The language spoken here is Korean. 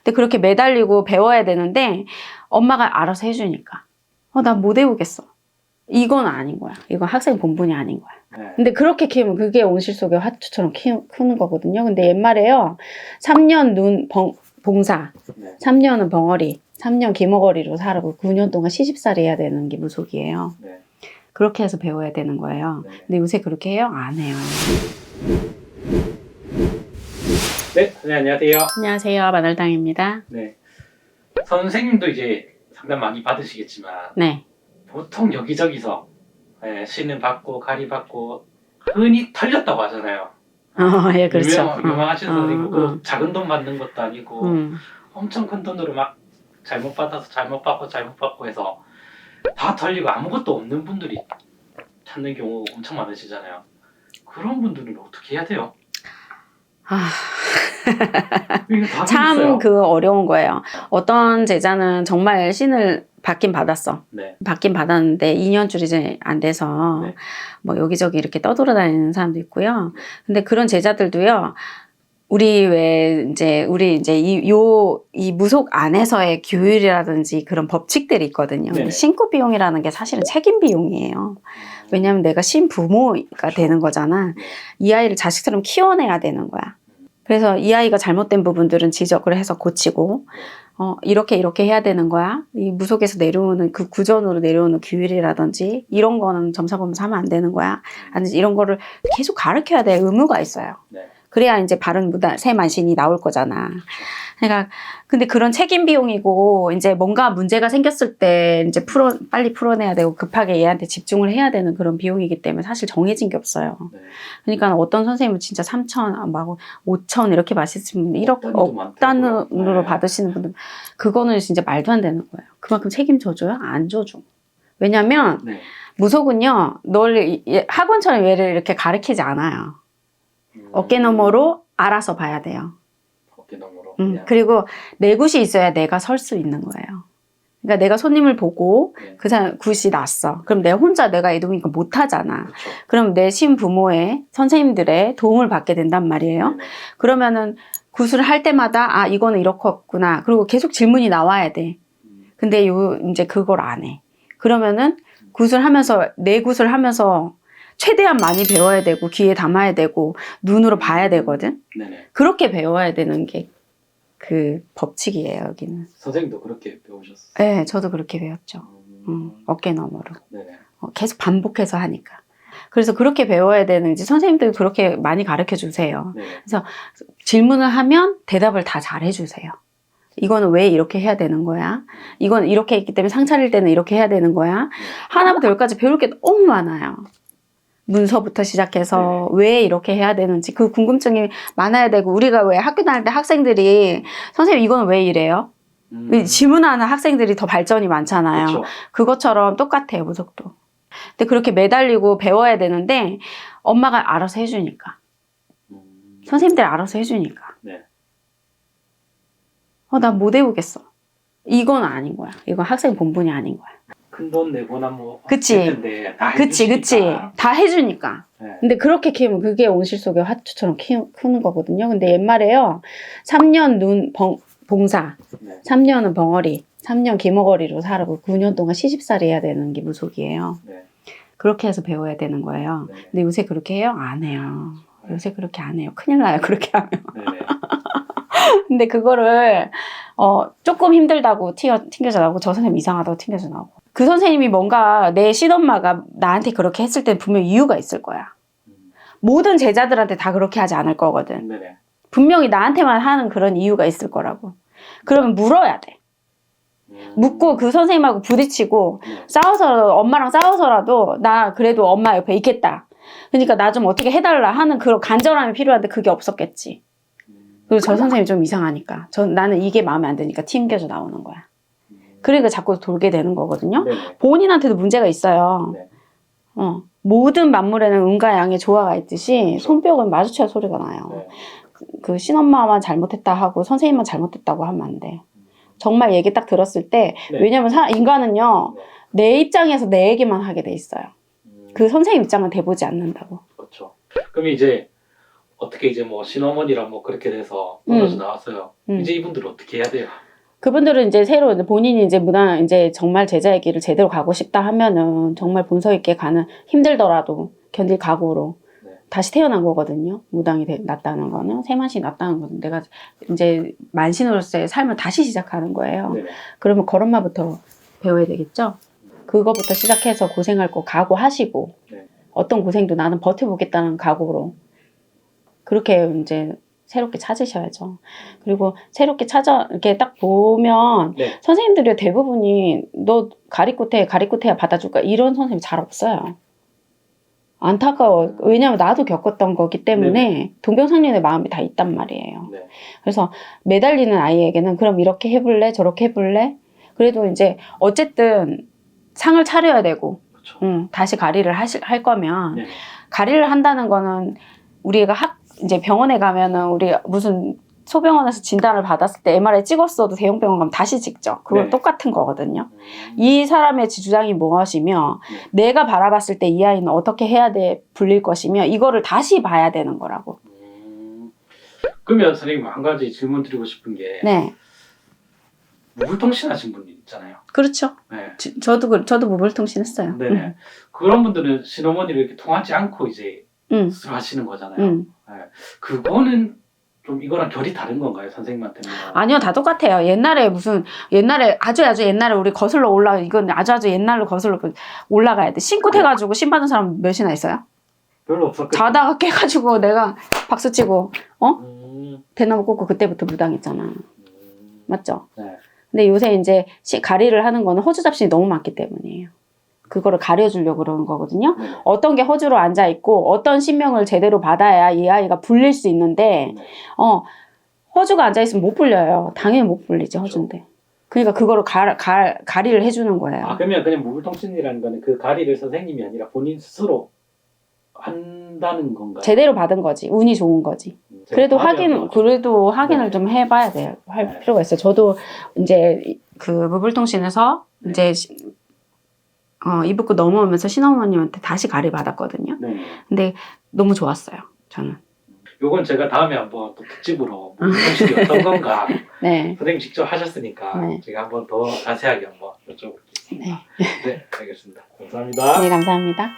근데 그렇게 매달리고 배워야 되는데 엄마가 알아서 해주니까 난 못 외우겠어. 이건 아닌 거야. 이건 학생 본분이 아닌 거야. 네. 근데 그렇게 키우면 그게 온실 속의 화초처럼 크는 거거든요. 근데 옛말에요. 3년 봉사, 네. 3년은 벙어리, 3년 기머거리로 살고 9년 동안 시집살이 해야 되는 게 무속이에요. 네. 그렇게 해서 배워야 되는 거예요. 네. 근데 요새 그렇게 해요? 안 해요. 네, 안녕하세요. 안녕하세요. 마늘당입니다. 네. 선생님도 이제 상담 많이 받으시겠지만 네. 보통 여기저기서 신은 받고 가리 받고 흔히 털렸다고 하잖아요. 예, 그렇죠. 유명하신 선생님 그 작은 돈 받는 것도 아니고 엄청 큰 돈으로 막 잘못 받아서 잘못 받고 해서 다 털리고 아무것도 없는 분들이 찾는 경우 엄청 많으시잖아요. 그런 분들은 어떻게 해야 돼요? 참 그 어려운 거예요. 어떤 제자는 정말 신을 받긴 받았어. 네. 받긴 받았는데 2년줄이 이제 안 돼서 네. 뭐 여기저기 이렇게 떠돌아다니는 사람도 있고요. 근데 그런 제자들도요. 우리 이제 이 무속 안에서의 규율이라든지 그런 법칙들이 있거든요. 네. 신고 비용이라는 게 사실은 책임 비용이에요. 왜냐하면 내가 신부모가 되는 거잖아. 이 아이를 자식처럼 키워내야 되는 거야. 그래서 이 아이가 잘못된 부분들은 지적을 해서 고치고 이렇게 해야 되는 거야. 이 무속에서 내려오는 그 구전으로 내려오는 규율이라든지 이런 거는 점사 보면서 하면 안 되는 거야. 아니 이런 거를 계속 가르쳐야 될 의무가 있어요. 네. 그래야 이제 바른 새 만신이 나올 거잖아. 그러니까 근데 그런 책임 비용이고 이제 뭔가 문제가 생겼을 때 이제 빨리 풀어내야 되고 급하게 얘한테 집중을 해야 되는 그런 비용이기 때문에 사실 정해진 게 없어요. 네. 그러니까 어떤 선생님은 진짜 3천, 막 5천 이렇게 받으시는 분들 1억, 억 단으로 받으시는 분들 그거는 진짜 말도 안 되는 거예요. 그만큼 책임져줘요? 안 줘줘. 왜냐면 네. 무속은요, 널 학원처럼 얘를 이렇게 가르치지 않아요. 어깨 너머로 알아서 봐야 돼요. 어깨 너머로. 그리고 내 굿이 있어야 내가 설 수 있는 거예요. 그러니까 내가 손님을 보고 그 사람 굿이 났어. 그럼 내가 이동이니까 못 하잖아. 그렇죠. 그럼 내 신부모의 선생님들의 도움을 받게 된단 말이에요. 네네. 그러면은 굿을 할 때마다 이거는 이렇겠구나. 그리고 계속 질문이 나와야 돼. 근데 이제 그걸 안 해. 그러면은 내 굿을 하면서 최대한 많이 배워야 되고 귀에 담아야 되고 눈으로 봐야 되거든. 네네. 그렇게 배워야 되는 게 그 법칙이에요, 여기는. 선생님도 그렇게 배우셨어요? 네, 저도 그렇게 배웠죠. 어깨 너머로. 네네. 계속 반복해서 하니까. 그래서 그렇게 배워야 되는지 선생님들이 그렇게 많이 가르쳐 주세요. 네. 그래서 질문을 하면 대답을 다 잘 해주세요. 이거는 왜 이렇게 해야 되는 거야? 이건 이렇게 했기 때문에 상 차릴 때는 이렇게 해야 되는 거야? 하나부터 열까지 배울 게 너무 많아요. 문서부터 시작해서 왜 이렇게 해야 되는지 그 궁금증이 많아야 되고 우리가 왜 학교 다닐 때 학생들이 선생님 이건 왜 이래요? 질문하는 학생들이 더 발전이 많잖아요. 그렇죠. 그것처럼 똑같아요, 무속도. 근데 그렇게 매달리고 배워야 되는데 엄마가 알아서 해주니까. 선생님들이 알아서 해주니까. 네. 난 못 외우겠어. 이건 아닌 거야. 이건 학생 본분이 아닌 거야. 큰 돈 내거나 뭐 그치. 했는데 다 그치. 해주시니까. 다 해주니까. 네. 근데 그렇게 키우면 그게 온실 속의 화초처럼 크는 거거든요. 근데 옛말에요. 3년 봉사, 네. 3년은 벙어리, 3년 기머거리로 살고 9년 동안 시집살이 해야 되는 게 무속이에요. 네. 그렇게 해서 배워야 되는 거예요. 네. 근데 요새 그렇게 해요? 안 해요. 요새 그렇게 안 해요. 큰일 나요. 그렇게 하면. 네네. 근데 그거를 조금 힘들다고 튕겨져 나오고 저 선생님 이상하다고 튕겨져 나오고 그 선생님이 뭔가 내 신엄마가 나한테 그렇게 했을 때 분명 이유가 있을 거야. 모든 제자들한테 다 그렇게 하지 않을 거거든. 네네. 분명히 나한테만 하는 그런 이유가 있을 거라고. 그러면 물어야 돼. 묻고 그 선생님하고 부딪히고 엄마랑 싸워서라도 나 그래도 엄마 옆에 있겠다. 그러니까 나 좀 어떻게 해달라 하는 그런 간절함이 필요한데 그게 없었겠지. 그리고 저 선생님이 좀 이상하니까 나는 이게 마음에 안 드니까 튕겨져 나오는 거야. 그러니까 자꾸 돌게 되는 거거든요. 네네. 본인한테도 문제가 있어요. 네. 모든 만물에는 음과 양의 조화가 있듯이 그렇죠. 손뼉은 마주쳐야 소리가 나요. 네. 그 신엄마만 잘못했다 하고 선생님만 잘못했다고 하면 안 돼. 정말 얘기 딱 들었을 때 네. 왜냐면 인간은요 내 입장에서 내 얘기만 하게 돼 있어요. 그 선생님 입장은 돼보지 않는다고. 그렇죠. 그럼 이제 어떻게 이제 뭐 신어머니랑 뭐 그렇게 돼서 떨어져 나왔어요. 이제 이분들은 어떻게 해야 돼요? 그분들은 이제 새로 본인이 이제 이제 정말 제자의 길을 제대로 가고 싶다 하면은 정말 본서 있게 가는, 힘들더라도 견딜 각오로 네. 다시 태어난 거거든요. 무당이 났다는 거는, 세만신이 났다는 거는 내가 이제 만신으로서의 삶을 다시 시작하는 거예요. 네. 그러면 걸음마부터 배워야 되겠죠. 그거부터 시작해서 고생할 거 각오하시고 네. 어떤 고생도 나는 버텨보겠다는 각오로 그렇게 이제 새롭게 찾으셔야죠. 그리고 새롭게 이렇게 딱 보면 네. 선생님들이 대부분이 너 가리꽃해야 받아줄까 이런 선생님 잘 없어요. 안타까워. 왜냐면 나도 겪었던 거기 때문에 동병상련의 마음이 다 있단 말이에요. 네. 그래서 매달리는 아이에게는 그럼 이렇게 해볼래? 저렇게 해볼래? 그래도 이제 어쨌든 상을 차려야 되고 그렇죠. 다시 가리를 할 거면 네. 가리를 한다는 거는 우리가 이제 병원에 가면은 우리 무슨 소병원에서 진단을 받았을 때 MRI 찍었어도 대형 병원 가면 다시 찍죠. 그건 네. 똑같은 거거든요. 이 사람의 주장이 무엇이며 내가 바라봤을 때 이 아이는 어떻게 해야 불릴 것이며 이거를 다시 봐야 되는 거라고. 그러면 선생님 한 가지 질문 드리고 싶은 게 네. 무불통신 하신 분이 있잖아요. 그렇죠. 네. 저도 무불통신했어요. 네. 그런 분들은 신어머니를 이렇게 통하지 않고 이제 수술 하시는 거잖아요. 네. 그거는 좀 이거랑 결이 다른 건가요, 선생님한테는? 아니요, 다 똑같아요. 옛날에 아주 옛날에 우리 거슬러 이건 아주 옛날로 거슬러 올라가야 돼. 신굿해가지고 신 받은 사람 몇이나 있어요? 별로 없었겠죠. 자다가 깨가지고 내가 박수 치고 대나무 꽂고 그때부터 무당했잖아. 맞죠? 네. 근데 요새 이제 가리를 하는 거는 허주 잡신이 너무 많기 때문이에요. 그거를 가려주려고 그러는 거거든요. 네. 어떤 게 허주로 앉아있고 어떤 신명을 제대로 받아야 이 아이가 불릴 수 있는데 네. 허주가 앉아있으면 못 불려요. 당연히 못 불리지, 허주인데. 그러니까 그거를 가리를 해주는 거예요. 아, 그러면 그냥 무불통신이라는 거는 그 가리를 선생님이 아니라 본인 스스로 한다는 건가요? 제대로 받은 거지. 운이 좋은 거지. 그래도 확인을 좀 해봐야 돼요. 할 필요가 있어요. 저도 이제 그 무불통신에서 이제 이북구 넘어오면서 신어머님한테 다시 가리 받았거든요. 네. 근데 너무 좋았어요. 저는. 요건 제가 다음에 한번 또 특집으로 무불통신이 어떤 건가 네. 선생님 직접 하셨으니까 네. 제가 한번 더 자세하게 한번 여쭤보겠습니다. 네. 네, 알겠습니다. 감사합니다. 네, 감사합니다.